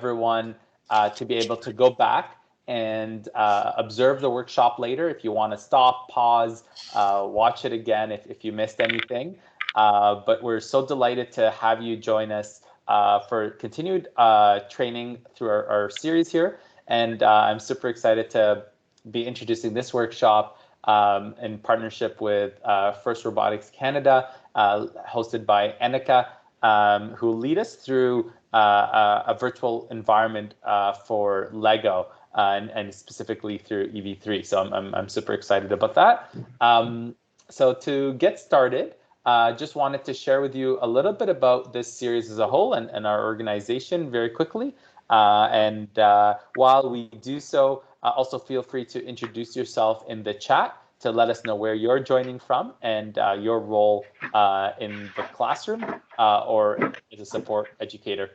everyone to be able to go back and observe the workshop later. If you want to stop, pause, watch it again if you missed anything. But we're so delighted to have you join us for continued training through our series here. And I'm super excited to be introducing this workshop in partnership with First Robotics Canada, hosted by Annika, who will lead us through a virtual environment for Lego, and specifically through EV3. So I'm super excited about that. So to get started, just wanted to share with you a little bit about this series as a whole and our organization very quickly. And while we do so, also feel free to introduce yourself in the chat to let us know where you're joining from and your role in the classroom or as a support educator.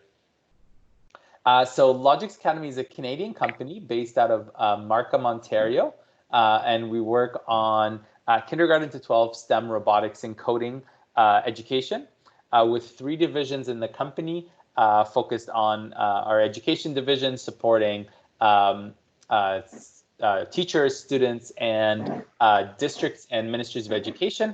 So Logix Academy is a Canadian company based out of Markham, Ontario, and we work on kindergarten to 12 STEM robotics and coding education with 3 divisions in the company, focused on our education division supporting teachers, students, and districts and ministries of education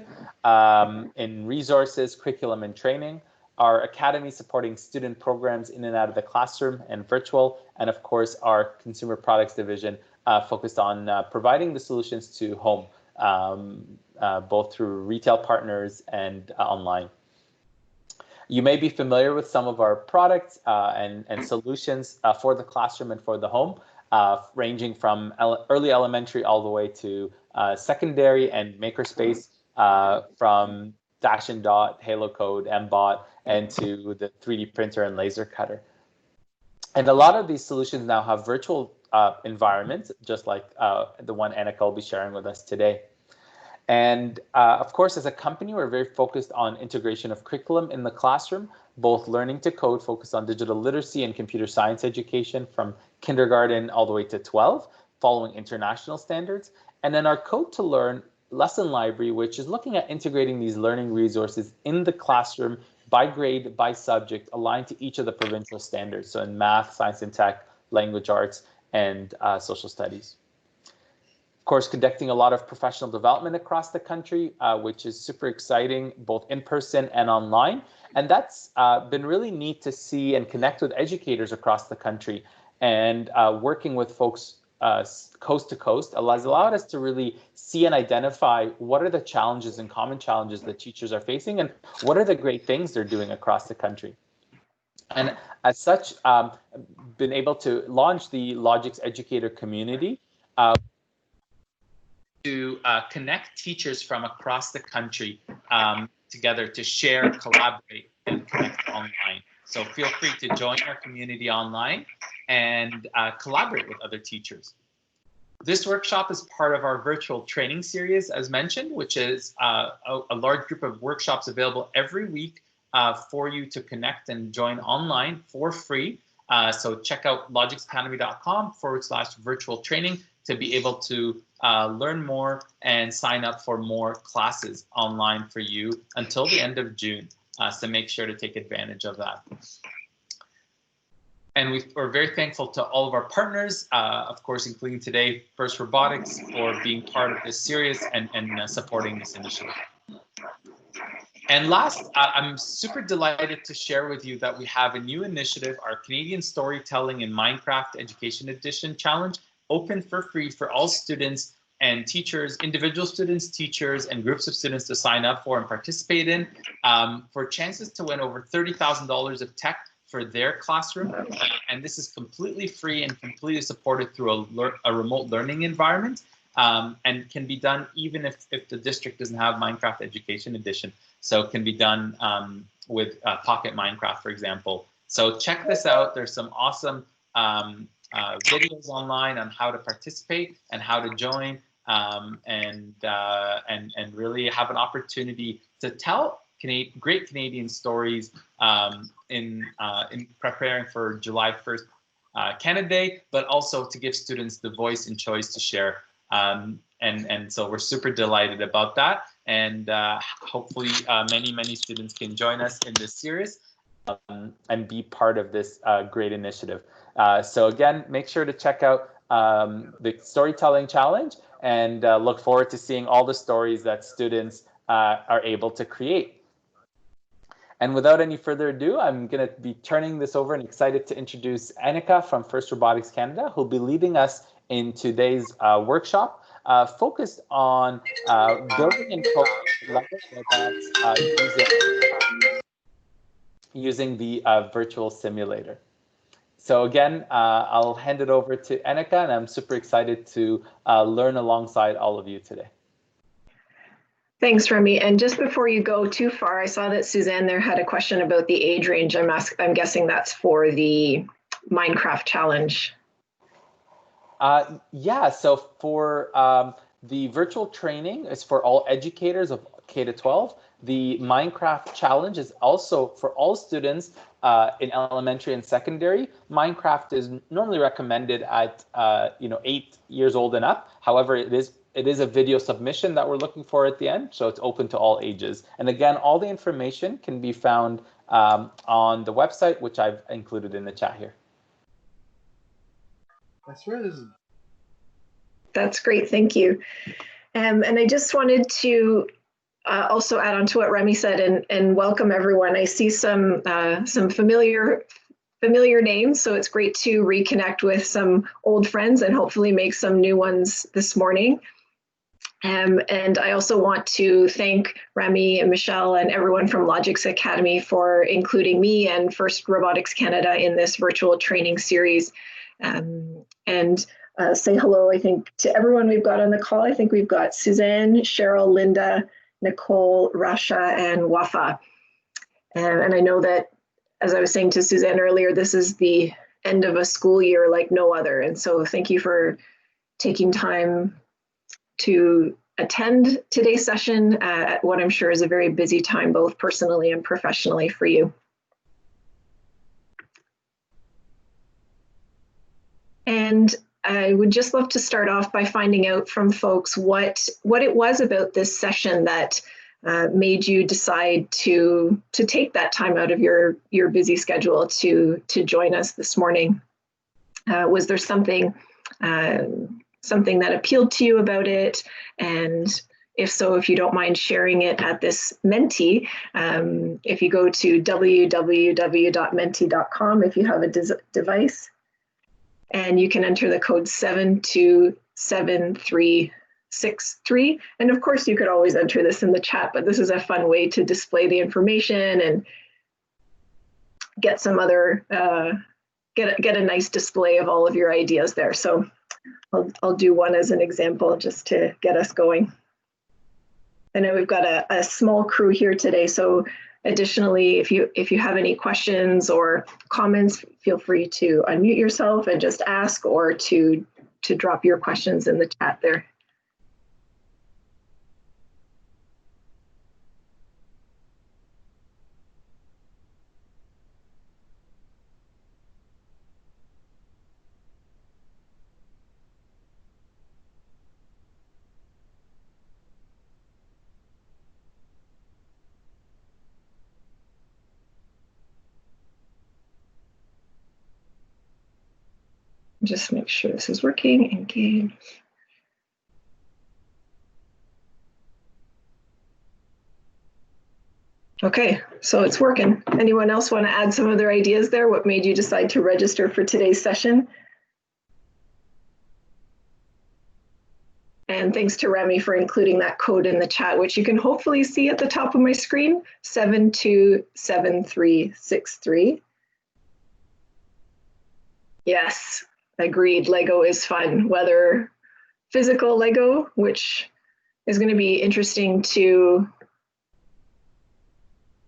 in resources, curriculum, and training. Our academy supporting student programs in and out of the classroom and virtual, and of course our consumer products division focused on providing the solutions to home, both through retail partners and online. You may be familiar with some of our products and solutions for the classroom and for the home, ranging from early elementary all the way to secondary and makerspace, from Dash and Dot, Halo Code, MBOT, and to the 3D printer and laser cutter. And a lot of these solutions now have virtual environments, just like the one Annika will be sharing with us today. And of course, as a company, we're very focused on integration of curriculum in the classroom, both learning to code, focused on digital literacy and computer science education from kindergarten all the way to 12, following international standards. And then our Code to Learn lesson library, which is looking at integrating these learning resources in the classroom by grade, by subject, aligned to each of the provincial standards. So in math, science and tech, language arts, and social studies. Of course, conducting a lot of professional development across the country, which is super exciting, both in person and online. And that's been really neat to see and connect with educators across the country, and working with folks coast to coast has allowed us to really see and identify what are the challenges and common challenges that teachers are facing and what are the great things they're doing across the country. And as such, been able to launch the Logix Educator community to connect teachers from across the country together to share, collaborate, and connect online. So feel free to join our community online and collaborate with other teachers. This workshop is part of our virtual training series, as mentioned, which is a large group of workshops available every week for you to connect and join online for free. So check out logixacademy.com/virtual training to be able to learn more and sign up for more classes online for you until the end of June. So make sure to take advantage of that. And we're very thankful to all of our partners, of course, including today, First Robotics, for being part of this series and supporting this initiative. And last, I'm super delighted to share with you that we have a new initiative, our Canadian Storytelling in Minecraft Education Edition Challenge, open for free for all students and teachers, individual students, teachers, and groups of students to sign up for and participate in, for chances to win over $30,000 of tech for their classroom. And this is completely free and completely supported through a remote learning environment, and can be done even if the district doesn't have Minecraft Education Edition. So it can be done with Pocket Minecraft, for example. So check this out. There's some awesome videos online on how to participate and how to join, and really have an opportunity to tell great Canadian stories in preparing for July 1st Canada Day, but also to give students the voice and choice to share. And so we're super delighted about that. And hopefully many students can join us in this series. and be part of this great initiative. So again, make sure to check out the Storytelling Challenge, and look forward to seeing all the stories that students are able to create. And without any further ado, I'm going to be turning this over and excited to introduce Annika from First Robotics Canada, who'll be leading us in today's workshop focused on building and coding Lego robots using the virtual simulator. So again, I'll hand it over to Annika, and I'm super excited to learn alongside all of you today. Thanks, Remy. And just before you go too far, I saw that Suzanne there had a question about the age range. I'm guessing that's for the Minecraft challenge. Yeah, so for the virtual training is for all educators of K to 12. The Minecraft challenge is also for all students in elementary and secondary. Minecraft is normally recommended at 8 years old and up. However, it is a video submission that we're looking for at the end, so it's open to all ages. And again, all the information can be found on the website, which I've included in the chat here. I swear this is... That's great, thank you. And I just wanted to also add on to what Remy said and welcome everyone. I see some familiar names, so it's great to reconnect with some old friends and hopefully make some new ones this morning. And I also want to thank Remy and Michelle and everyone from Logix Academy for including me and First Robotics Canada in this virtual training series. And say hello, I think, to everyone we've got on the call. I think we've got Suzanne, Cheryl, Linda, Nicole, Rasha, and Wafa. And I know that, as I was saying to Suzanne earlier, this is the end of a school year like no other. And so thank you for taking time to attend today's session at what I'm sure is a very busy time, both personally and professionally for you. And I would just love to start off by finding out from folks what it was about this session that made you decide to take that time out of your busy schedule to join us this morning. Was there something that appealed to you about it? And if so, if you don't mind sharing it at this Menti, if you go to www.menti.com, if you have a device, and you can enter the code 727363. And of course, you could always enter this in the chat, but this is a fun way to display the information and get some other, get a nice display of all of your ideas there. So I'll do one as an example just to get us going. I know we've got a small crew here today, so additionally, if you have any questions or comments, feel free to unmute yourself and just ask, or to drop your questions in the chat there. Just make sure this is working. Engage. Okay, so it's working. Anyone else want to add some of their ideas there? What made you decide to register for today's session? And thanks to Remy for including that code in the chat, which you can hopefully see at the top of my screen, 727363. Yes. Agreed, Lego is fun, whether physical Lego, which is going to be interesting to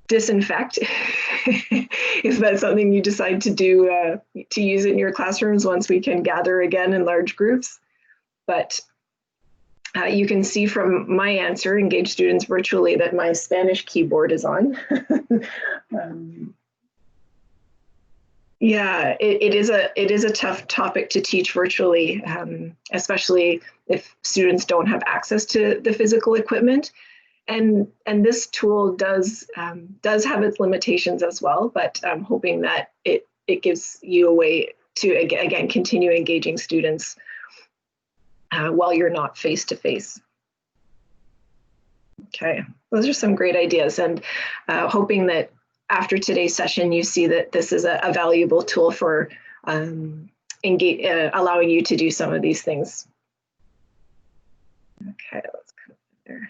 disinfect, if that's something you decide to do, to use in your classrooms once we can gather again in large groups. But you can see from my answer, engage students virtually, that my Spanish keyboard is on. Yeah, it is a tough topic to teach virtually, especially if students don't have access to the physical equipment. And this tool does have its limitations as well, but I'm hoping that it gives you a way to, again, continue engaging students while you're not face-to-face. Okay, those are some great ideas, and hoping that after today's session, you see that this is a valuable tool for allowing you to do some of these things. Okay, let's put it there.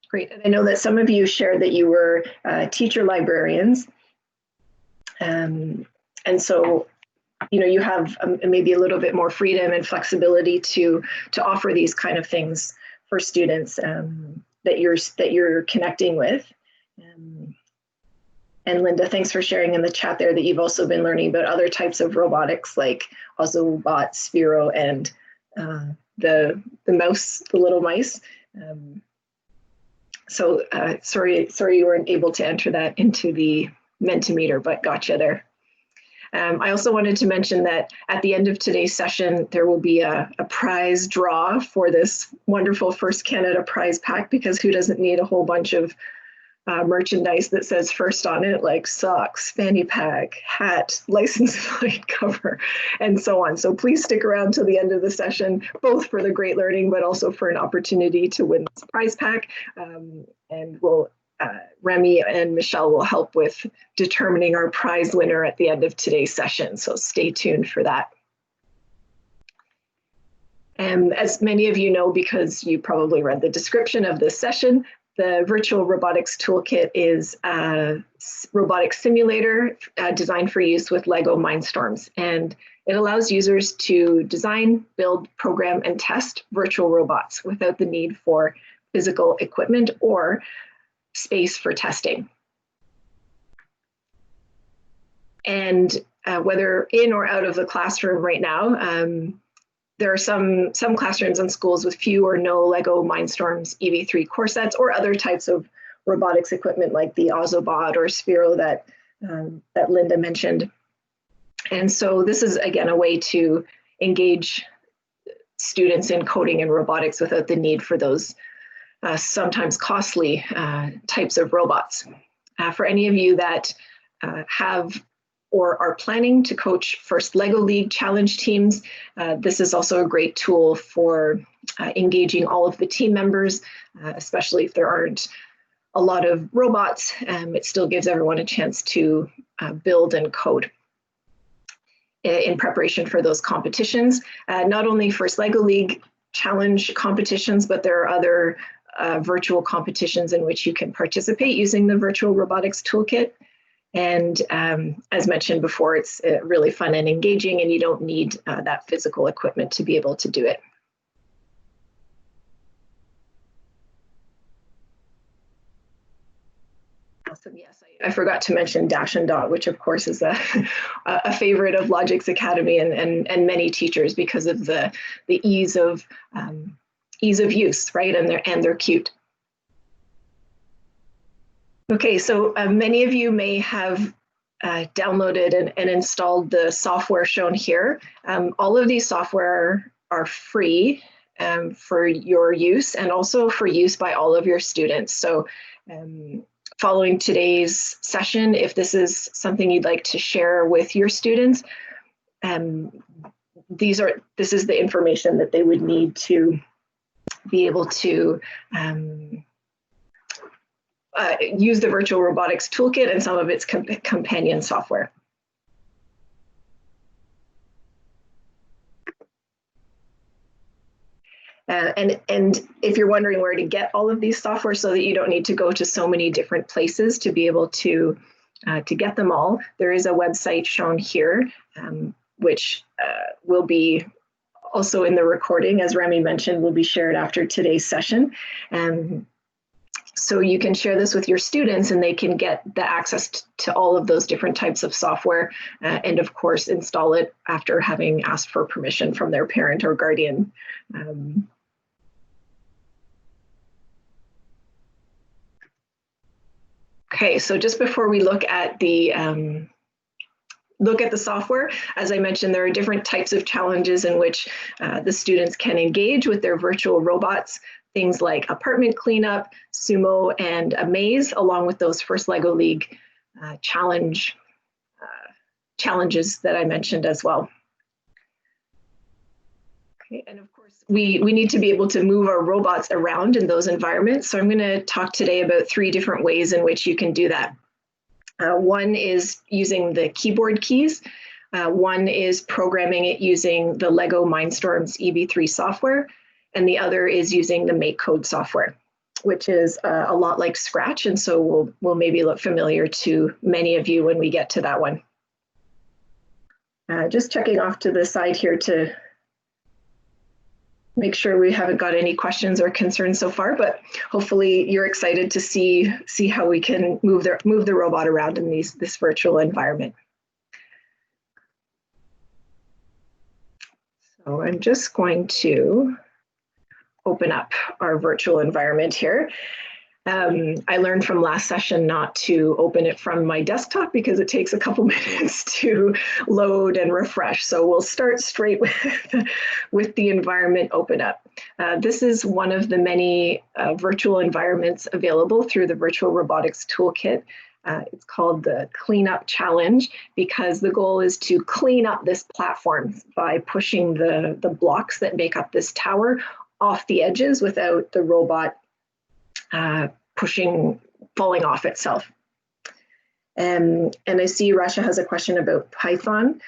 Great, and I know that some of you shared that you were teacher librarians. And so, you know, you have maybe a little bit more freedom and flexibility to offer these kind of things for students that you're connecting with. And Linda, thanks for sharing in the chat there that you've also been learning about other types of robotics like Ozobot, Sphero, and the little mice. So sorry you weren't able to enter that into the Mentimeter, but gotcha there. I also wanted to mention that at the end of today's session, there will be a prize draw for this wonderful First Canada prize pack, because who doesn't need a whole bunch of merchandise that says first on it, like socks, fanny pack, hat, license plate cover, and so on. So please stick around till the end of the session, both for the great learning, but also for an opportunity to win this prize pack. And Remy and Michelle will help with determining our prize winner at the end of today's session. So stay tuned for that. And as many of you know, because you probably read the description of this session, the Virtual Robotics Toolkit is a robotics simulator designed for use with LEGO Mindstorms. And it allows users to design, build, program, and test virtual robots without the need for physical equipment or space for testing. And whether in or out of the classroom right now, there are some classrooms and schools with few or no LEGO Mindstorms EV3 core sets or other types of robotics equipment like the Ozobot or Sphero that Linda mentioned. And so this is, again, a way to engage students in coding and robotics without the need for those sometimes costly types of robots. For any of you that have or are planning to coach first LEGO League challenge teams, this is also a great tool for engaging all of the team members, especially if there aren't a lot of robots. It still gives everyone a chance to build and code in preparation for those competitions. Not only first LEGO League challenge competitions, but there are other virtual competitions in which you can participate using the Virtual Robotics Toolkit. And as mentioned before, it's really fun and engaging, and you don't need that physical equipment to be able to do it. Awesome. Yes, I forgot to mention Dash and Dot, which of course is a favorite of Logix Academy and many teachers because of the ease of use, right? And they're cute. Okay, so many of you may have downloaded and installed the software shown here. All of these software are free for your use and also for use by all of your students. So following today's session, if this is something you'd like to share with your students, this is the information that they would need to be able to use the Virtual Robotics Toolkit and some of its companion software. And if you're wondering where to get all of these software so that you don't need to go to so many different places to be able to get them all, there is a website shown here, which will be also in the recording, as Remy mentioned, will be shared after today's session. So you can share this with your students and they can get the access to all of those different types of software and of course install it after having asked for permission from their parent or guardian. Okay, so just before we look at the look at the software, as I mentioned, there are different types of challenges in which the students can engage with their virtual robots, things like apartment cleanup, sumo, and a maze, along with those first LEGO League challenges that I mentioned as well. Okay, and of course, we need to be able to move our robots around in those environments. So I'm going to talk today about 3 different ways in which you can do that. One is using the keyboard keys. One is programming it using the LEGO Mindstorms EV3 software. And the other is using the MakeCode software, which is a lot like Scratch. And so will maybe look familiar to many of you when we get to that one. Just checking off to the side here to make sure we haven't got any questions or concerns so far, but hopefully you're excited to see how we can move the robot around in this virtual environment. So I'm just going to open up our virtual environment here. I learned from last session not to open it from my desktop because it takes a couple minutes to load and refresh. So we'll start straight with the environment open up. This is one of the many virtual environments available through the Virtual Robotics Toolkit. It's called the Cleanup Challenge because the goal is to clean up this platform by pushing the blocks that make up this tower off the edges without the robot falling off itself. And I see Rasha has a question about Python.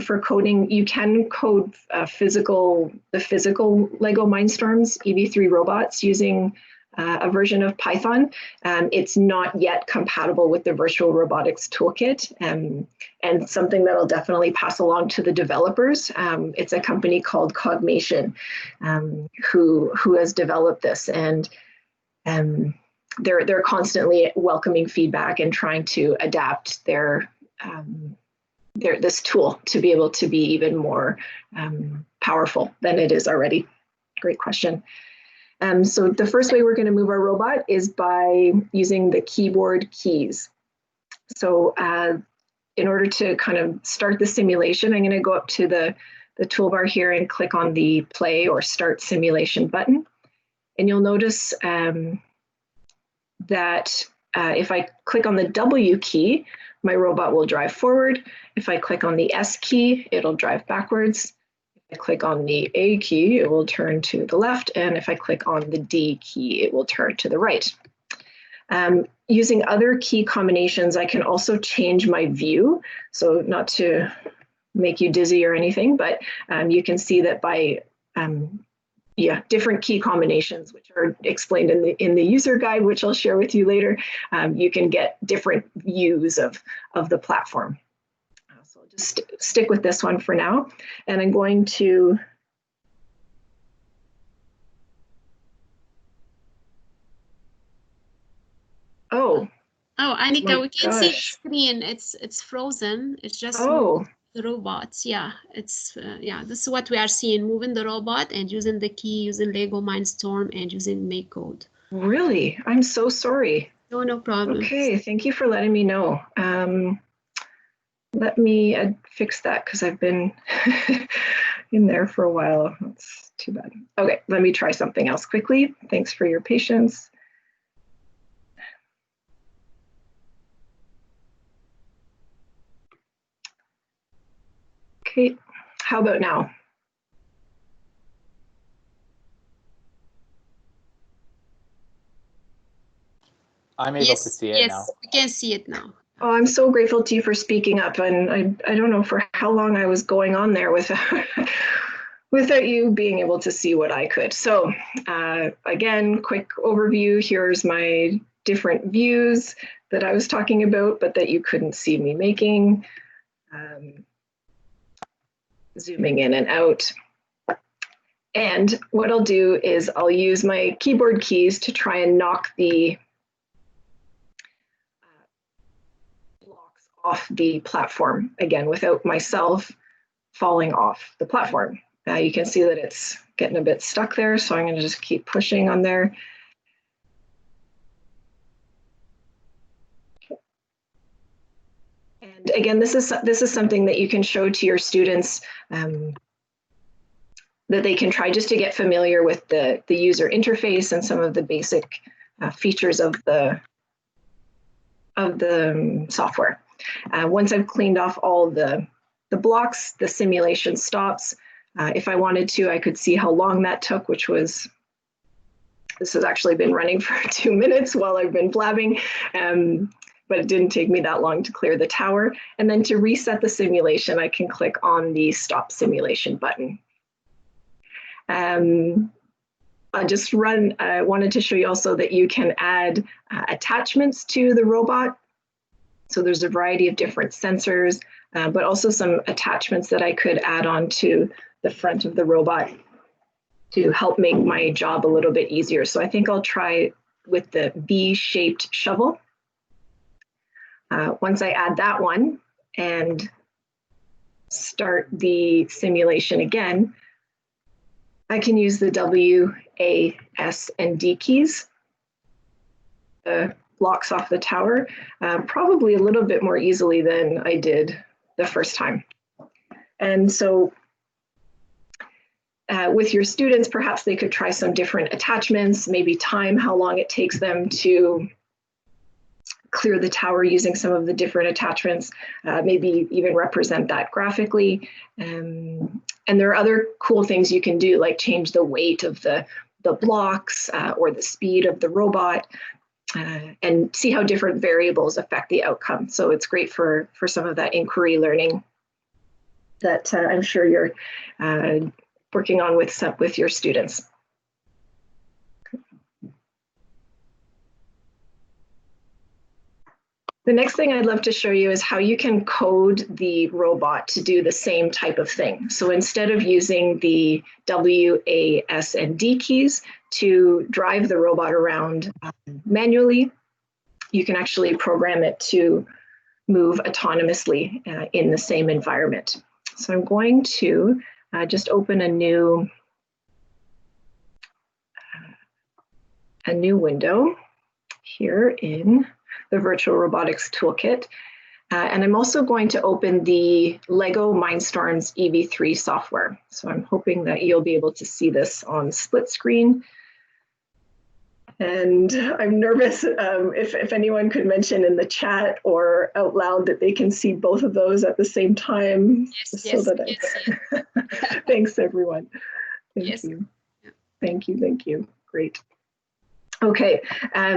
For coding, you can code the physical LEGO Mindstorms EV3 robots using a version of Python. It's not yet compatible with the Virtual Robotics Toolkit, and something that I'll definitely pass along to the developers. It's a company called Cogmation who has developed this, and they're constantly welcoming feedback and trying to adapt this tool to be able to be even more powerful than it is already. Great question. So the first way we're going to move our robot is by using the keyboard keys. So in order to kind of start the simulation, I'm going to go up to the toolbar here and click on the play or start simulation button. And you'll notice that if I click on the W key, my robot will drive forward. If I click on the S key, it'll drive backwards. If I click on the A key, it will turn to the left. And if I click on the D key, it will turn to the right. Using other key combinations, I can also change my view. So not to make you dizzy or anything, but you can see that by different key combinations, which are explained in the user guide, which I'll share with you later, you can get different views of the platform. So I'll just stick with this one for now. And I'm going to Oh, Annika, we can see the screen. It's frozen. It's just the robots. Yeah, it's this is what we are seeing, moving the robot and using the key, using LEGO Mindstorm and using MakeCode. Really? I'm so sorry. No problem. Okay, thank you for letting me know. Let me fix that because I've been in there for a while. That's too bad. Okay, let me try something else quickly. Thanks for your patience. Okay, how about now? I'm able to see it now. Yes, we can see it now. Oh, I'm so grateful to you for speaking up. And I don't know for how long I was going on there without you being able to see what I could. So again, quick overview. Here's my different views that I was talking about, but that you couldn't see me making. Zooming in and out. And what I'll do is I'll use my keyboard keys to try and knock the blocks off the platform, again, without myself falling off the platform. You can see that it's getting a bit stuck there, so I'm going to just keep pushing on there. And again, this is something that you can show to your students that they can try just to get familiar with the user interface and some of the basic features of the software. Once I've cleaned off all the blocks, the simulation stops. If I wanted to, I could see how long that took, which was, this has actually been running for 2 minutes while I've been blabbing, but it didn't take me that long to clear the tower. And then to reset the simulation, I can click on the Stop Simulation button. I wanted to show you also that you can add attachments to the robot. So there's a variety of different sensors, but also some attachments that I could add on to the front of the robot to help make my job a little bit easier. So I think I'll try with the V-shaped shovel. Once I add that one and start the simulation again, I can use the W, A, S, and D keys, the blocks off the tower, probably a little bit more easily than I did the first time. And so with your students, perhaps they could try some different attachments, maybe time how long it takes them to clear the tower using some of the different attachments, maybe even represent that graphically. And there are other cool things you can do, like change the weight of the blocks or the speed of the robot, and see how different variables affect the outcome. So it's great for some of that inquiry learning that I'm sure you're working on with your students. The next thing I'd love to show you is how you can code the robot to do the same type of thing. So instead of using the W, A, S, and D keys to drive the robot around manually, you can actually program it to move autonomously in the same environment. So I'm going to just open a new window here in the Virtual Robotics Toolkit. And I'm also going to open the LEGO Mindstorms EV3 software. So I'm hoping that you'll be able to see this on split screen. And I'm nervous if anyone could mention in the chat or out loud that they can see both of those at the same time. Yes, so that Thanks, everyone. Thank you. Thank you, thank you. Great. Okay,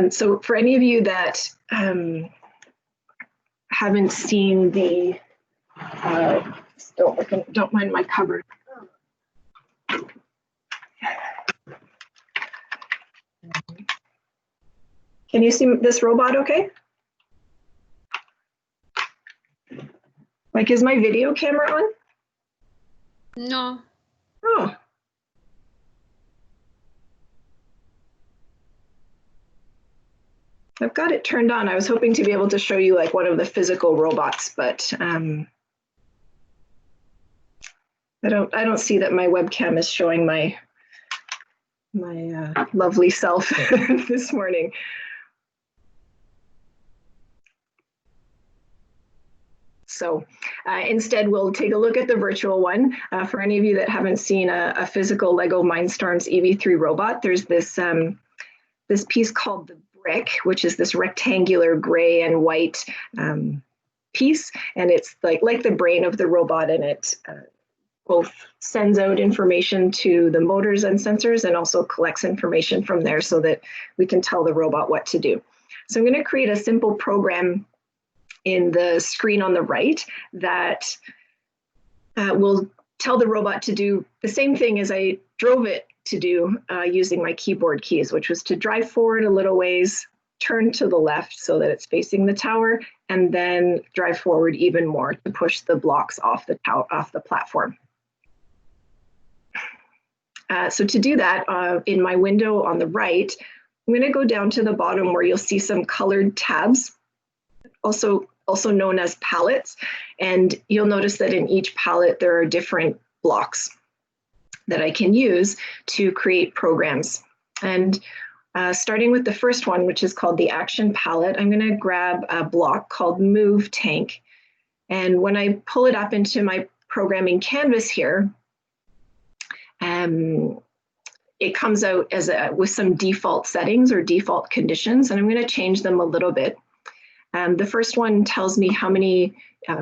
so for any of you that haven't seen the, don't mind my cupboard. Can you see this robot okay? Like, is my video camera on? No. Oh. I've got it turned on. I was hoping to be able to show you like one of the physical robots, but I don't see that my webcam is showing my lovely self this morning. So instead, we'll take a look at the virtual one. For any of you that haven't seen a physical LEGO Mindstorms EV3 robot, there's this this piece called the brick, which is this rectangular gray and white piece, and it's like the brain of the robot, and it both sends out information to the motors and sensors and also collects information from there so that we can tell the robot what to do. So I'm going to create a simple program in the screen on the right that will tell the robot to do the same thing as I drove it to do using my keyboard keys, which was to drive forward a little ways, turn to the left so that it's facing the tower, and then drive forward even more to push the blocks off the platform. So to do that, in my window on the right, I'm going to go down to the bottom where you'll see some colored tabs, also known as palettes. And you'll notice that in each palette, there are different blocks that I can use to create programs. And starting with the first one, which is called the action palette, I'm going to grab a block called Move Tank. And when I pull it up into my programming canvas here, it comes out as with some default settings or default conditions, and I'm going to change them a little bit. The first one tells me how many,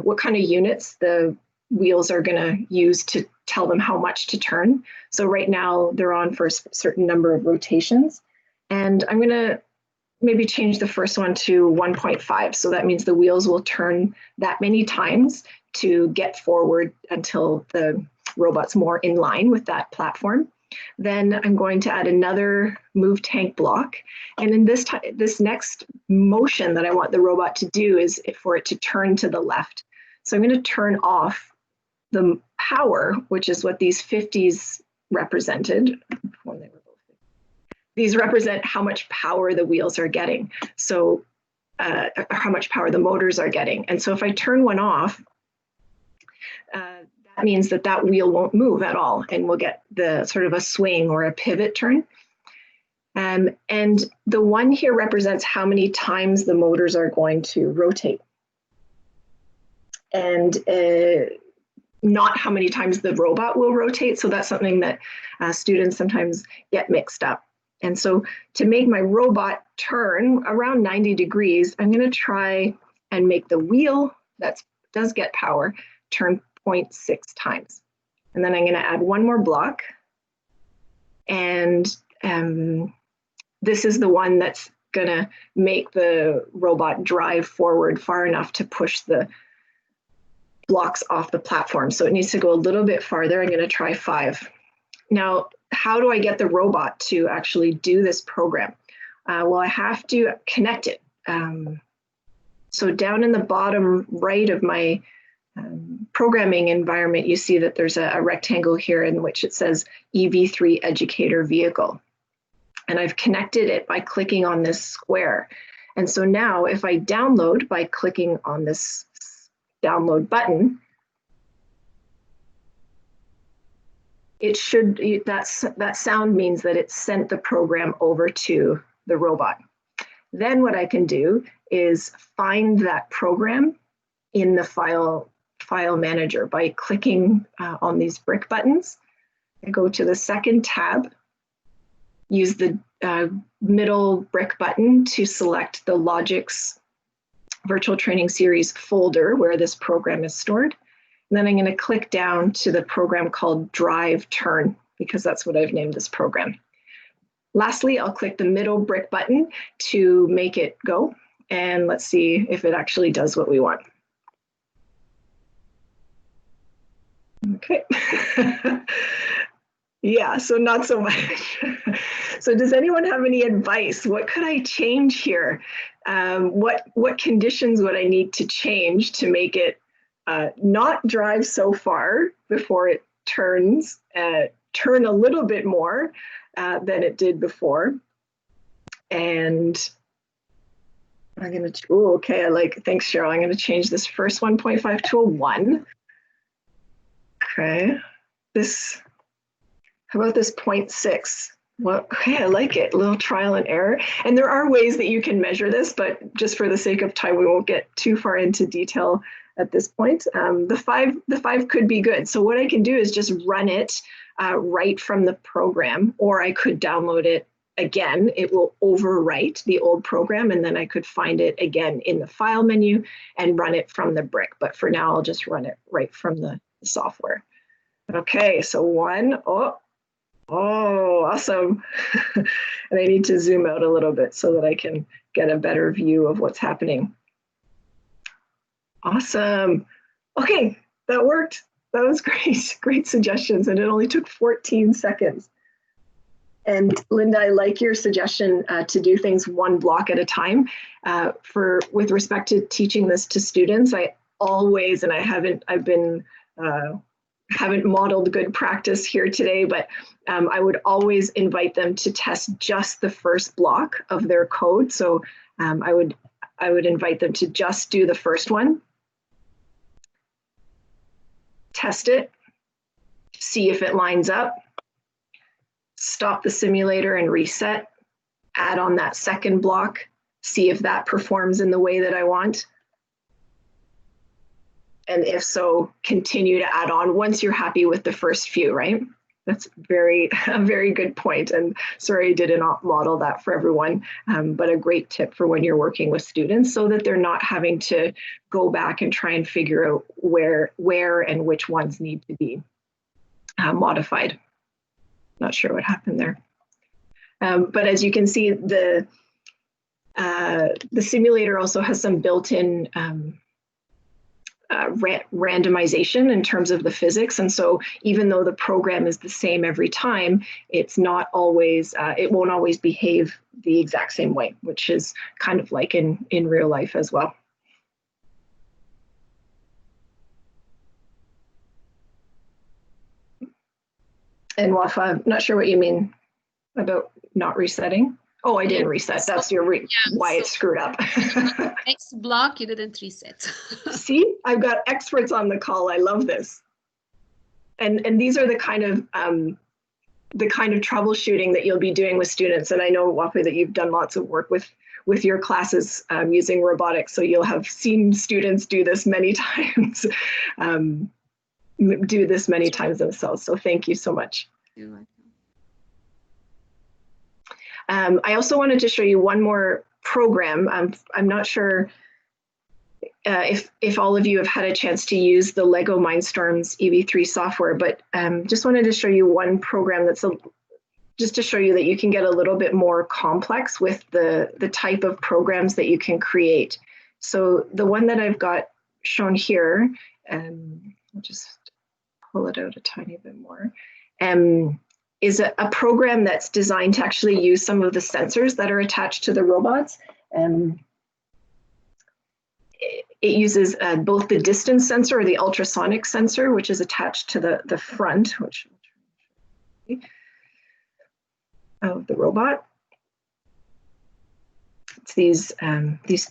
what kind of units the wheels are going to use to tell them how much to turn. So right now they're on for a certain number of rotations, and I'm going to maybe change the first one to 1.5. So that means the wheels will turn that many times to get forward until the robot's more in line with that platform. Then I'm going to add another move tank block. And in this next motion that I want the robot to do is for it to turn to the left. So I'm going to turn off the power, which is what these 50s represented. These represent how much power the wheels are getting. So how much power the motors are getting. And so if I turn one off, that means that that wheel won't move at all, and we'll get the sort of a swing or a pivot turn. And the one here represents how many times the motors are going to rotate. And not how many times the robot will rotate. So that's something that students sometimes get mixed up. And so to make my robot turn around 90 degrees, I'm going to try and make the wheel that does get power turn 0.6 times. And then I'm going to add one more block. And this is the one that's going to make the robot drive forward far enough to push the blocks off the platform. So it needs to go a little bit farther. I'm going to try 5. Now, how do I get the robot to actually do this program? Well, I have to connect it. So down in the bottom right of my programming environment, you see that there's a rectangle here in which it says EV3 Educator Vehicle. And I've connected it by clicking on this square. And so now if I download by clicking on this download button, it should, that sound means that it sent the program over to the robot. Then what I can do is find that program in the file manager by clicking on these brick buttons. I go to the second tab, use the middle brick button to select the Logix Virtual Training Series folder where this program is stored. And then I'm going to click down to the program called Drive Turn, because that's what I've named this program. Lastly, I'll click the middle brick button to make it go. And let's see if it actually does what we want. Okay. Yeah, so not so much. So does anyone have any advice? What could I change here? What conditions would I need to change to make it not drive so far before it turns, turn a little bit more than it did before? And I'm going to, oh, okay, thanks, Cheryl. I'm going to change this first 1.5 to a 1. Okay, how about this 0.6? Well, okay, I like it, a little trial and error. And there are ways that you can measure this, but just for the sake of time, we won't get too far into detail at this point. The 5 could be good. So what I can do is just run it right from the program, or I could download it again. It will overwrite the old program, and then I could find it again in the file menu and run it from the brick. But for now, I'll just run it right from the software. Okay, so 1, oh, awesome. And I need to zoom out a little bit so that I can get a better view of what's happening. Awesome. Okay, that worked. That was great. Great suggestions. And it only took 14 seconds. And Linda, I like your suggestion to do things one block at a time. With respect to teaching this to students, I always, and I haven't modeled good practice here today, but I would always invite them to test just the first block of their code. So I would invite them to just do the first one, test it, see if it lines up, stop the simulator and reset, add on that second block, see if that performs in the way that I want, And if so, continue to add on once you're happy with the first few, right? That's a very good point. And sorry I did not model that for everyone, but a great tip for when you're working with students so that they're not having to go back and try and figure out where and which ones need to be modified. Not sure what happened there. But as you can see, the simulator also has some built-in randomization in terms of the physics. And so even though the program is the same every time, it's not always, it won't always behave the exact same way, which is kind of like in real life as well. And Wafa, I'm not sure what you mean about not resetting. Oh, I didn't reset. That's your why it's screwed up. Next block, you didn't reset. See, I've got experts on the call. I love this. And these are the kind of troubleshooting that you'll be doing with students. And I know, Wafa, that you've done lots of work with your classes using robotics. So you'll have seen students do this many times, themselves. So thank you so much. You're welcome. I also wanted to show you one more program. I'm not sure if all of you have had a chance to use the Lego Mindstorms EV3 software, but just wanted to show you one program that's just to show you that you can get a little bit more complex with the type of programs that you can create. So the one that I've got shown here, I'll just pull it out a tiny bit more, is a program that's designed to actually use some of the sensors that are attached to the robots. It uses both the distance sensor or the ultrasonic sensor, which is attached to the front, of the robot. It's these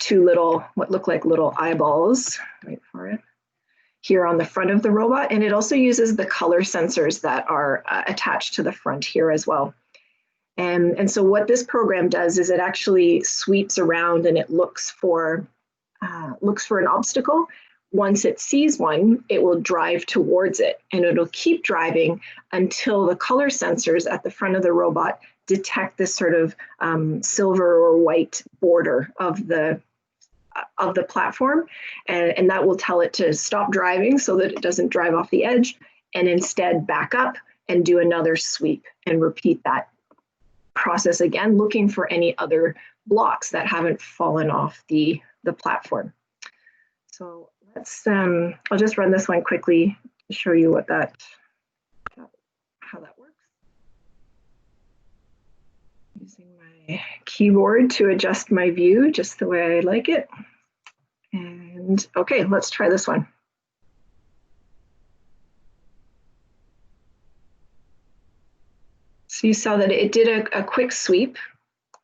two little, what look like little eyeballs, wait for it, here on the front of the robot. And it also uses the color sensors that are attached to the front here as well. And so what this program does is it actually sweeps around and it looks for an obstacle. Once it sees one, it will drive towards it, and it'll keep driving until the color sensors at the front of the robot detect this sort of silver or white border of the platform, and that will tell it to stop driving so that it doesn't drive off the edge, and instead back up and do another sweep and repeat that process again, looking for any other blocks that haven't fallen off the platform. So let's, I'll just run this one quickly to show you how that works. Using my keyboard to adjust my view just the way I like it. And okay, let's try this one. So you saw that it did a quick sweep,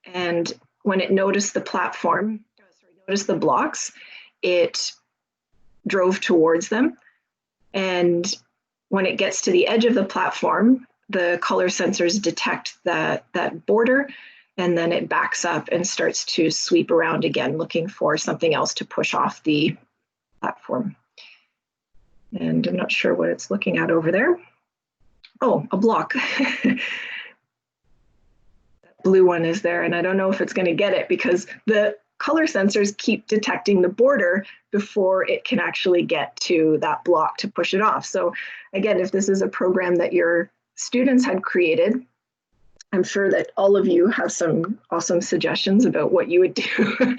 and when it noticed the platform, noticed the blocks, it drove towards them. And when it gets to the edge of the platform, the color sensors detect that border, and then it backs up and starts to sweep around again, looking for something else to push off the platform. And I'm not sure what it's looking at over there. Oh, a block. That blue one is there, and I don't know if it's going to get it because the color sensors keep detecting the border before it can actually get to that block to push it off. So again, if this is a program that your students had created, I'm sure that all of you have some awesome suggestions about what you would do,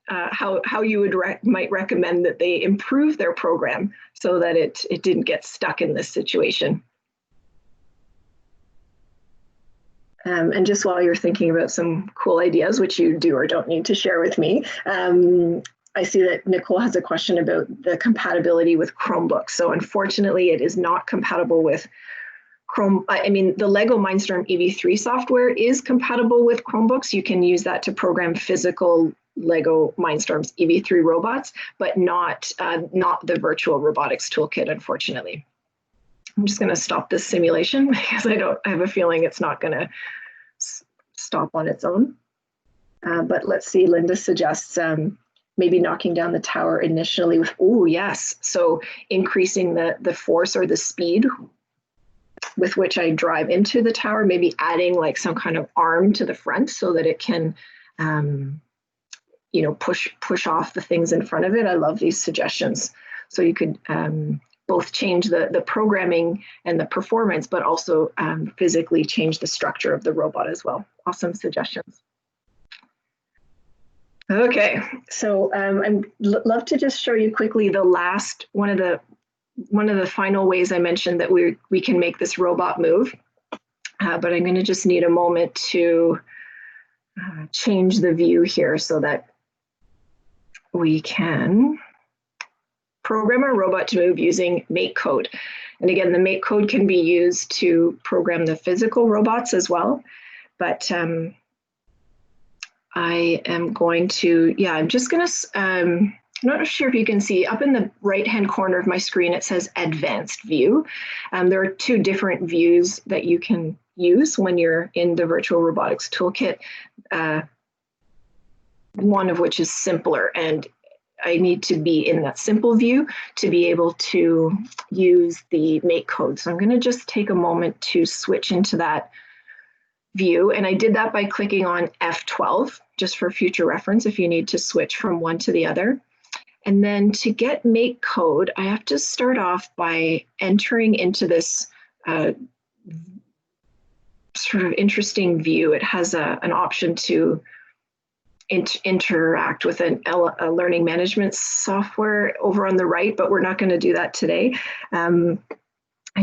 how you would might recommend that they improve their program so that it didn't get stuck in this situation. And just while you're thinking about some cool ideas, which you do or don't need to share with me, I see that Nicole has a question about the compatibility with Chromebooks. So unfortunately, it is not compatible with Chrome. I mean, the Lego Mindstorm EV3 software is compatible with Chromebooks. You can use that to program physical Lego Mindstorms EV3 robots, but not the Virtual Robotics Toolkit, unfortunately. I'm just going to stop this simulation because I have a feeling it's not going to stop on its own. But let's see, Linda suggests maybe knocking down the tower initially with, oh yes, so increasing the force or the speed with which I drive into the tower, maybe adding like some kind of arm to the front so that it can, you know, push off the things in front of it. I love these suggestions. So you could both change the programming and the performance, but also physically change the structure of the robot as well. Awesome suggestions. Okay, so I'd love to just show you quickly the last one of the final ways I mentioned that we can make this robot move. But I'm going to just need a moment to change the view here so that we can program our robot to move using make code. And again, the make code can be used to program the physical robots as well. But I am going to, yeah, I'm just going to, I'm not sure if you can see up in the right-hand corner of my screen, it says advanced view. There are two different views that you can use when you're in the Virtual Robotics Toolkit, one of which is simpler, and I need to be in that simple view to be able to use the make code. So I'm going to just take a moment to switch into that view, and I did that by clicking on F12, just for future reference if you need to switch from one to the other. And then to get make code, I have to start off by entering into this sort of interesting view. It has an option to interact with a learning management software over on the right, but we're not going to do that today. I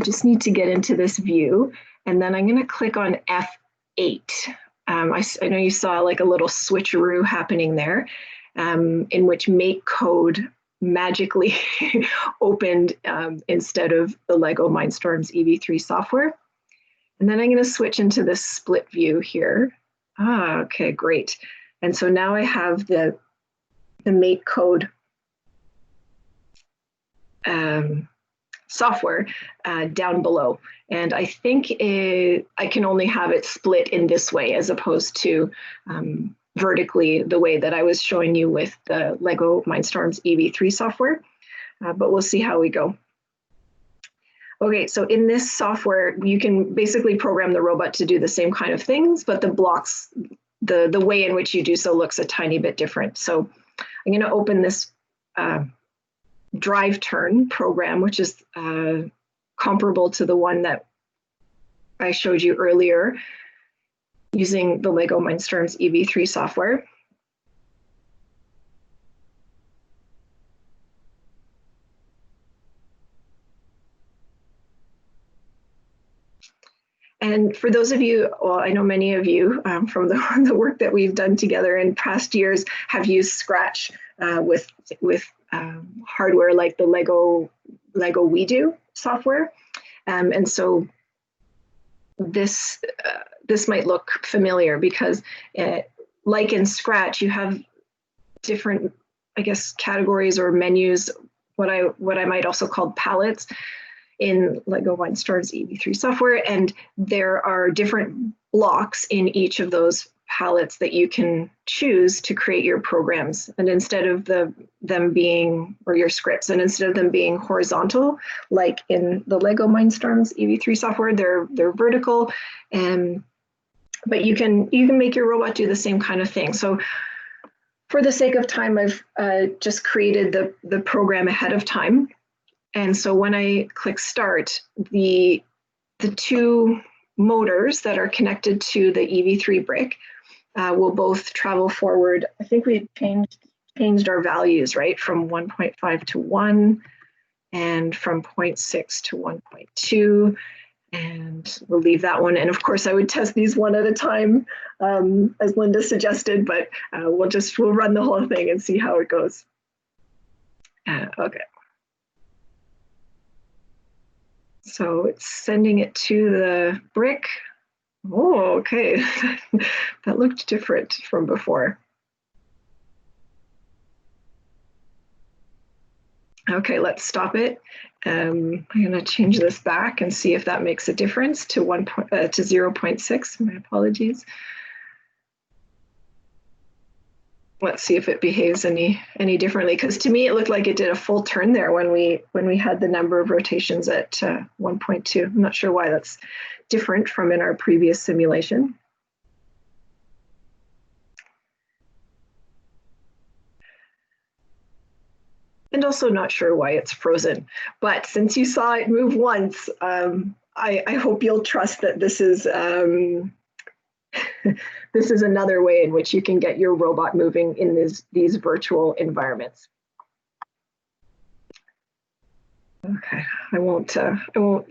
just need to get into this view, and then I'm going to click on F8. I know you saw like a little switcheroo happening there, in which make code magically opened instead of the LEGO Mindstorms EV3 software. And then I'm going to switch into this split view here. Okay, great. And so now I have the make code software down below. And I think I can only have it split in this way as opposed to vertically the way that I was showing you with the LEGO Mindstorms EV3 software, but we'll see how we go. Okay, so in this software, you can basically program the robot to do the same kind of things, but the blocks, the way in which you do so looks a tiny bit different. So I'm going to open this drive turn program, which is comparable to the one that I showed you earlier using the LEGO Mindstorms EV3 software. And for those of you, well, I know many of you from the work that we've done together in past years have used Scratch with hardware like the Lego WeDo software. And so this might look familiar because like in Scratch, you have different, I guess, categories or menus, what I might also call palettes in LEGO Mindstorms EV3 software, and there are different blocks in each of those palettes that you can choose to create your programs. And instead of them being, or your scripts, and instead of them being horizontal, like in the LEGO Mindstorms EV3 software, they're vertical, but you can make your robot do the same kind of thing. So for the sake of time, I've just created the program ahead of time. And so when I click start, the two motors that are connected to the EV3 brick will both travel forward. I think we changed our values, right? From 1.5 to 1 and from 0.6 to 1.2. And we'll leave that one. And of course, I would test these one at a time, as Linda suggested, but we'll run the whole thing and see how it goes. Okay. So it's sending it to the brick. Oh, okay. That looked different from before. Okay, let's stop it. I'm going to change this back and see if that makes a difference to 0.6. My apologies. let's see if it behaves any differently, because to me it looked like it did a full turn there when we had the number of rotations at 1.2. I'm not sure why that's different from in our previous simulation. And also not sure why it's frozen. But since you saw it move once, I hope you'll trust that this is this is another way in which you can get your robot moving in these virtual environments. Okay, I won't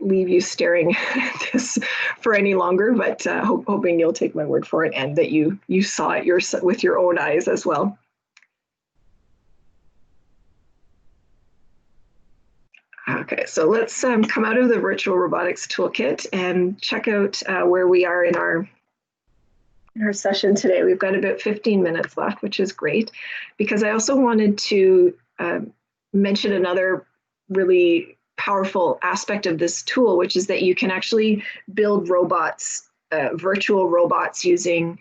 leave you staring at this for any longer, but hoping you'll take my word for it and that you saw it with your own eyes as well. Okay, so let's come out of the Virtual Robotics Toolkit and check out where we are in our session today. We've got about 15 minutes left, which is great, because I also wanted to mention another really powerful aspect of this tool, which is that you can actually build robots, virtual robots, using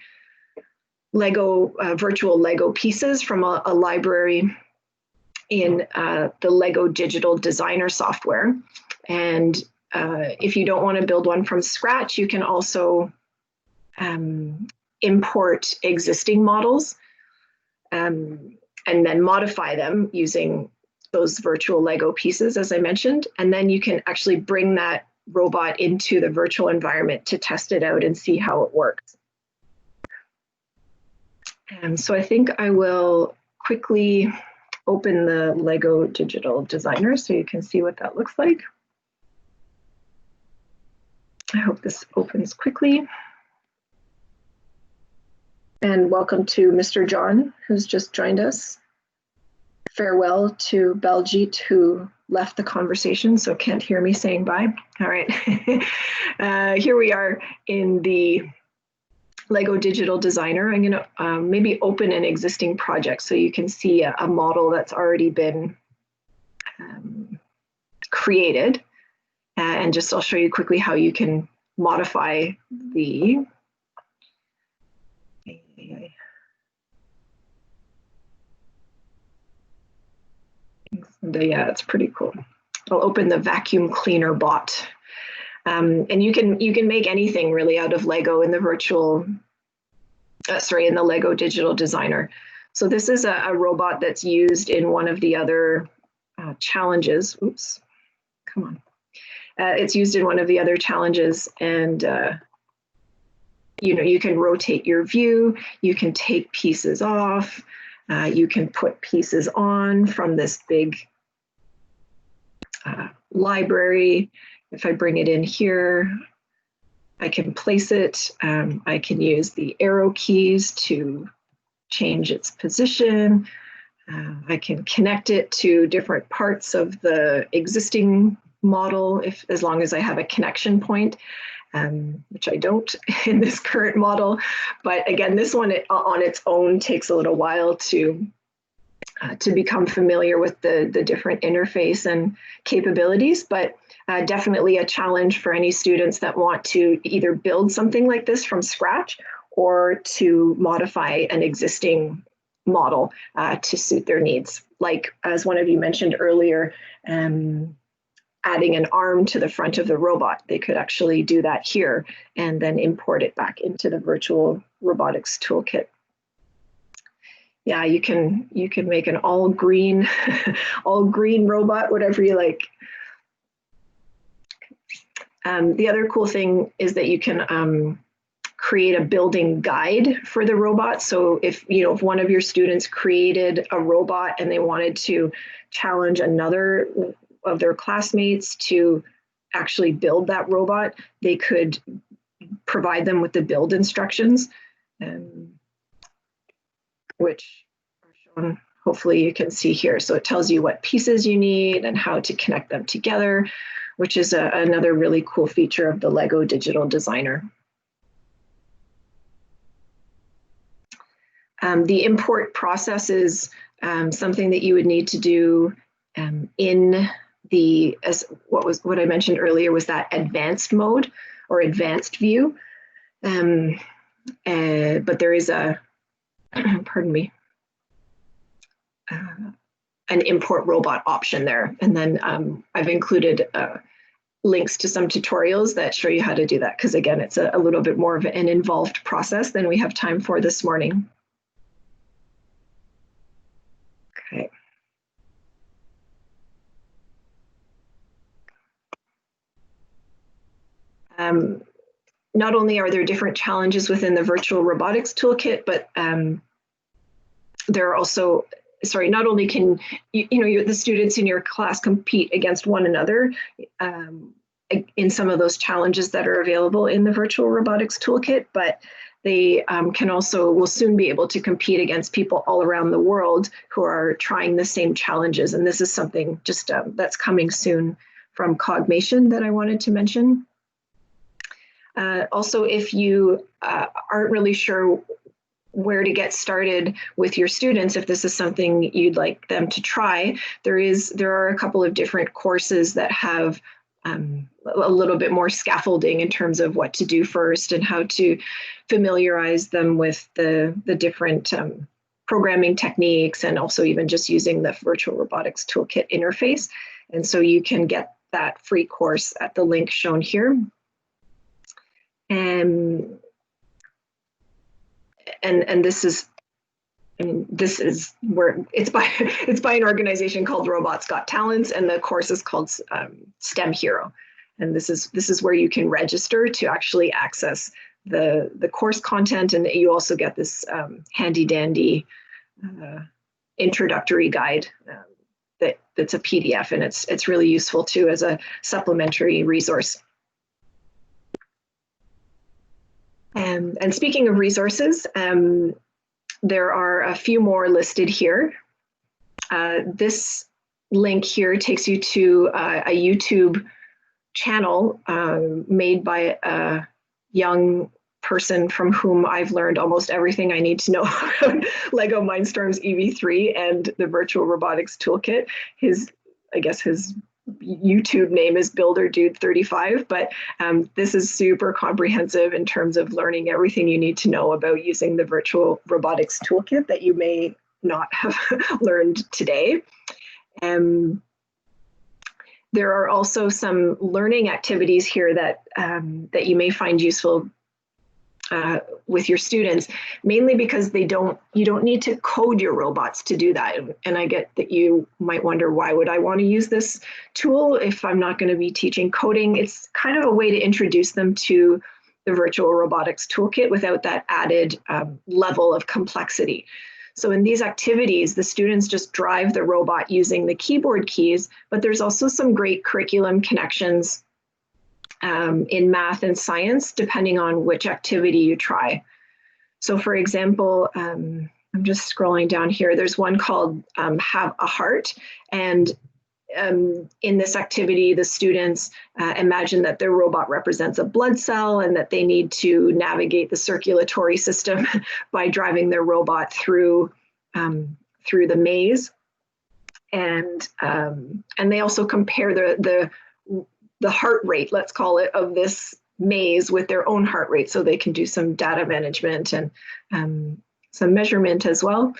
virtual Lego pieces from a library in the Lego Digital Designer software. And if you don't want to build one from scratch, you can also import existing models and then modify them using those virtual Lego pieces, as I mentioned. And then you can actually bring that robot into the virtual environment to test it out and see how it works. And so I think I will quickly open the Lego Digital Designer so you can see what that looks like. I hope this opens quickly. And welcome to Mr. John, who's just joined us. Farewell to Baljeet, who left the conversation, so can't hear me saying bye. All right, here we are in the Lego Digital Designer. I'm gonna maybe open an existing project so you can see a model that's already been created. And just I'll show you quickly how you can modify the yeah, it's pretty cool. I'll open the vacuum cleaner bot. And you can make anything really out of Lego in the in the Lego Digital Designer. So this is a robot that's used in one of the other challenges. Oops, come on. It's used in one of the other challenges, and you can rotate your view, you can take pieces off, you can put pieces on from this big library. If I bring it in here, I can place it. I can use the arrow keys to change its position. I can connect it to different parts of the existing model as long as I have a connection point, which I don't in this current model. But again, this one on its own takes a little while to become familiar with the different interface and capabilities, but definitely a challenge for any students that want to either build something like this from scratch or to modify an existing model to suit their needs. Like, as one of you mentioned earlier, adding an arm to the front of the robot. They could actually do that here and then import it back into the Virtual Robotics Toolkit. Yeah, you can make an all green robot, whatever you like. The other cool thing is that you can create a building guide for the robot. So if one of your students created a robot and they wanted to challenge another of their classmates to actually build that robot, they could provide them with the build instructions, which are shown, hopefully you can see here. So it tells you what pieces you need and how to connect them together, which is another really cool feature of the Lego Digital Designer. The import process is something that you would need to do in what I mentioned earlier was that advanced mode or advanced view. But there is a, pardon me, an import robot option there. And then I've included links to some tutorials that show you how to do that, because again, it's a little bit more of an involved process than we have time for this morning. Okay. Not only are there different challenges within the Virtual Robotics Toolkit, but there are also, sorry, not only can the students in your class compete against one another in some of those challenges that are available in the Virtual Robotics Toolkit, but they will soon be able to compete against people all around the world who are trying the same challenges. And this is something just that's coming soon from Cogmation that I wanted to mention. Also, if you aren't really sure where to get started with your students, if this is something you'd like them to try, there are a couple of different courses that have a little bit more scaffolding in terms of what to do first and how to familiarize them with the different programming techniques, and also even just using the Virtual Robotics Toolkit interface. And so you can get that free course at the link shown here. And this is, this is where it's by an organization called Robots Got Talents, and the course is called STEM Hero. And this is where you can register to actually access the course content, and you also get this handy dandy introductory guide that's a PDF, and it's really useful too as a supplementary resource. And speaking of resources, there are a few more listed here. This link here takes you to a YouTube channel made by a young person from whom I've learned almost everything I need to know about LEGO Mindstorms EV3 and the Virtual Robotics Toolkit. I guess his YouTube name is BuilderDude35, but this is super comprehensive in terms of learning everything you need to know about using the Virtual Robotics Toolkit that you may not have learned today. There are also some learning activities here that you may find useful with your students, mainly because you don't need to code your robots to do that. And I get that you might wonder, why would I want to use this tool if I'm not going to be teaching coding? It's kind of a way to introduce them to the Virtual Robotics Toolkit without that added level of complexity. So in these activities, the students just drive the robot using the keyboard keys, but there's also some great curriculum connections in math and science, depending on which activity you try. So for example, I'm just scrolling down here, there's one called Have a Heart. And in this activity, the students imagine that their robot represents a blood cell and that they need to navigate the circulatory system by driving their robot through the maze. And they also compare the heart rate, let's call it, of this maze with their own heart rate, so they can do some data management and some measurement as well.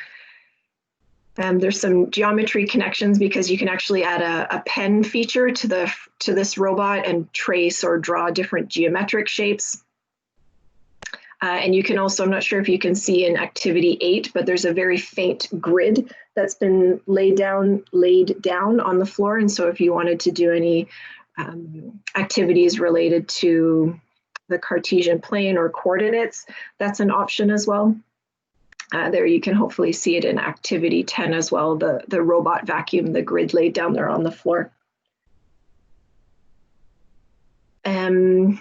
There's some geometry connections because you can actually add a pen feature to this robot and trace or draw different geometric shapes. And you can also, I'm not sure if you can see in activity 8, but there's a very faint grid that's been laid down on the floor. And so if you wanted to do any activities related to the Cartesian plane or coordinates, that's an option as well. There you can hopefully see it in activity 10 as well, the robot vacuum, the grid laid down there on the floor. Okay,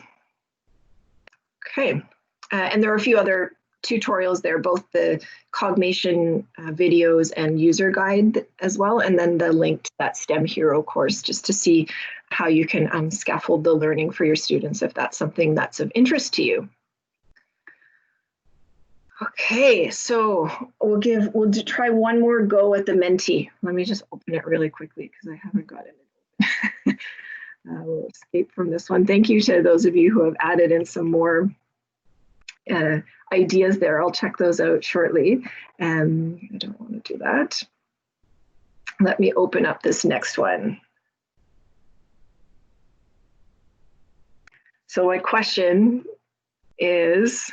and there are a few other tutorials there, both the Cogmation videos and user guide as well, and then the link to that STEM Hero course, just to see how you can scaffold the learning for your students if that's something that's of interest to you. Okay, so we'll try one more go at the Menti. Let me just open it really quickly because I haven't got it. We'll escape from this one. Thank you to those of you who have added in some more ideas there. I'll check those out shortly. I don't want to do that. Let me open up this next one. So my question is,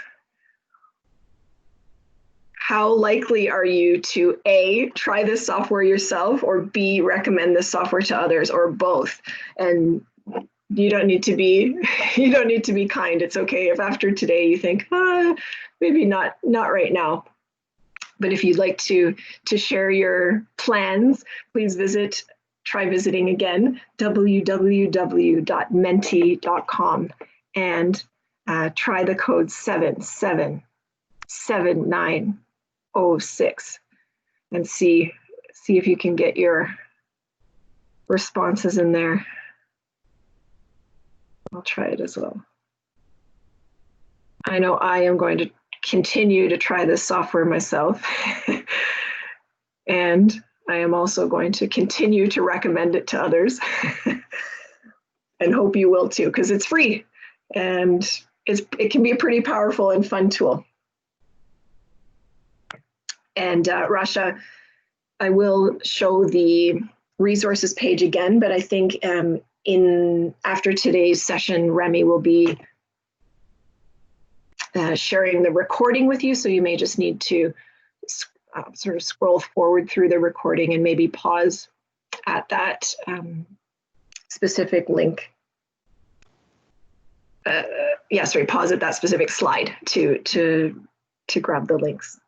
how likely are you to A, try this software yourself, or B, recommend this software to others, or both? And you don't need to be kind. It's okay if after today you think, maybe not right now. But if you'd like to share your plans, please try visiting again, www.menti.com, and try the code 777906 and see if you can get your responses in there. I'll try it as well. I know I am going to continue to try this software myself. And I am also going to continue to recommend it to others and hope you will too, because it's free and it can be a pretty powerful and fun tool. And Rasha, I will show the resources page again, but I think after today's session, Remy will be sharing the recording with you, so you may just need to sort of scroll forward through the recording and maybe pause at that specific link. Pause at that specific slide to grab the links.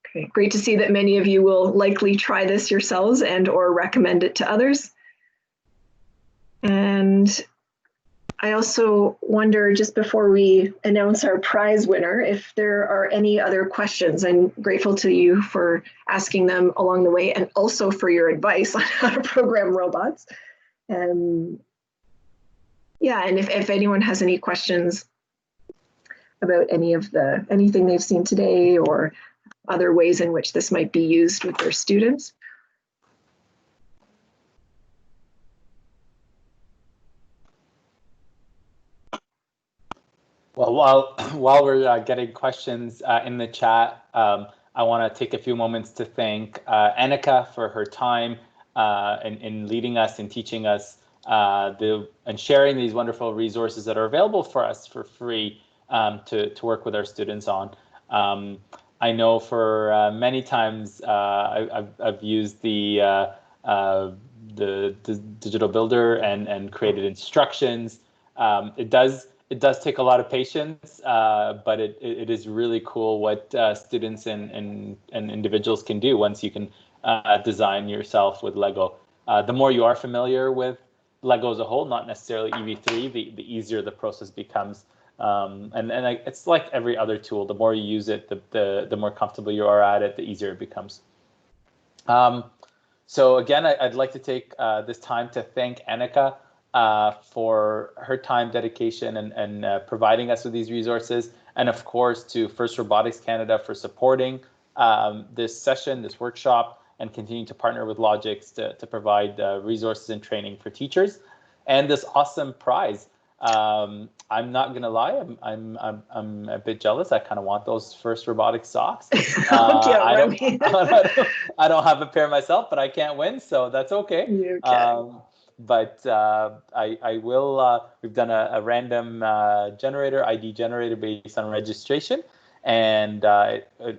Okay, great to see that many of you will likely try this yourselves and or recommend it to others. And I also wonder, just before we announce our prize winner, if there are any other questions. I'm grateful to you for asking them along the way and also for your advice on how to program robots. And if anyone has any questions about anything they've seen today or other ways in which this might be used with their students. Well, while we're getting questions in the chat, I want to take a few moments to thank Annika for her time in leading us and teaching us and sharing these wonderful resources that are available for us for free to work with our students on. I know for many times I've used the digital builder and created instructions. It does take a lot of patience, but it is really cool what students and individuals can do once you can design yourself with Lego. The more you are familiar with Lego as a whole, not necessarily EV3, the easier the process becomes. It's like every other tool. The more you use it, the more comfortable you are at it, the easier it becomes. So again, I'd like to take this time to thank Annika for her time, dedication, and providing us with these resources. And of course, to First Robotics Canada for supporting this session, this workshop, and continue to partner with Logix to provide resources and training for teachers. And this awesome prize. I'm not gonna lie, I'm a bit jealous. I kind of want those First Robotics socks. I don't have a pair myself, but I can't win, so that's okay. You can. But I will. We've done a random ID generator based on registration, and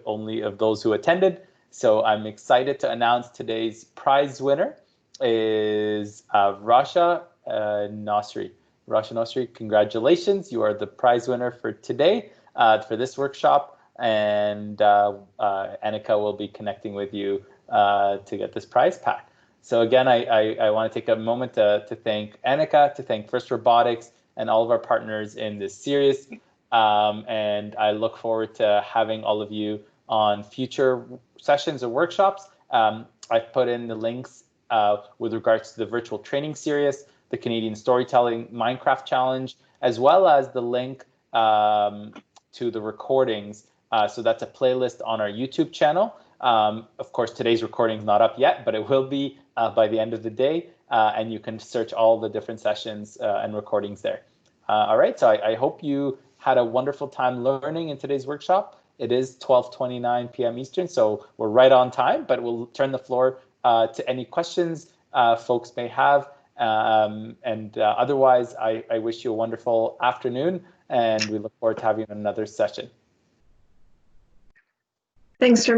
only of those who attended. So I'm excited to announce today's prize winner is Rasha Nasri. Rasha Nasri, congratulations! You are the prize winner for today for this workshop, and Annika will be connecting with you to get this prize pack. So again, I want to take a moment to thank Annika, to thank First Robotics, and all of our partners in this series. And I look forward to having all of you on future sessions or workshops. I've put in the links with regards to the virtual training series, the Canadian Storytelling Minecraft Challenge, as well as the link to the recordings. So that's a playlist on our YouTube channel. Of course, today's recording is not up yet, but it will be by the end of the day, and you can search all the different sessions and recordings there. All right, so I hope you had a wonderful time learning in today's workshop, It is 12:29 p.m. Eastern, so we're right on time, but we'll turn the floor to any questions folks may have. Otherwise, I wish you a wonderful afternoon, and we look forward to having another session. Thanks, Remy.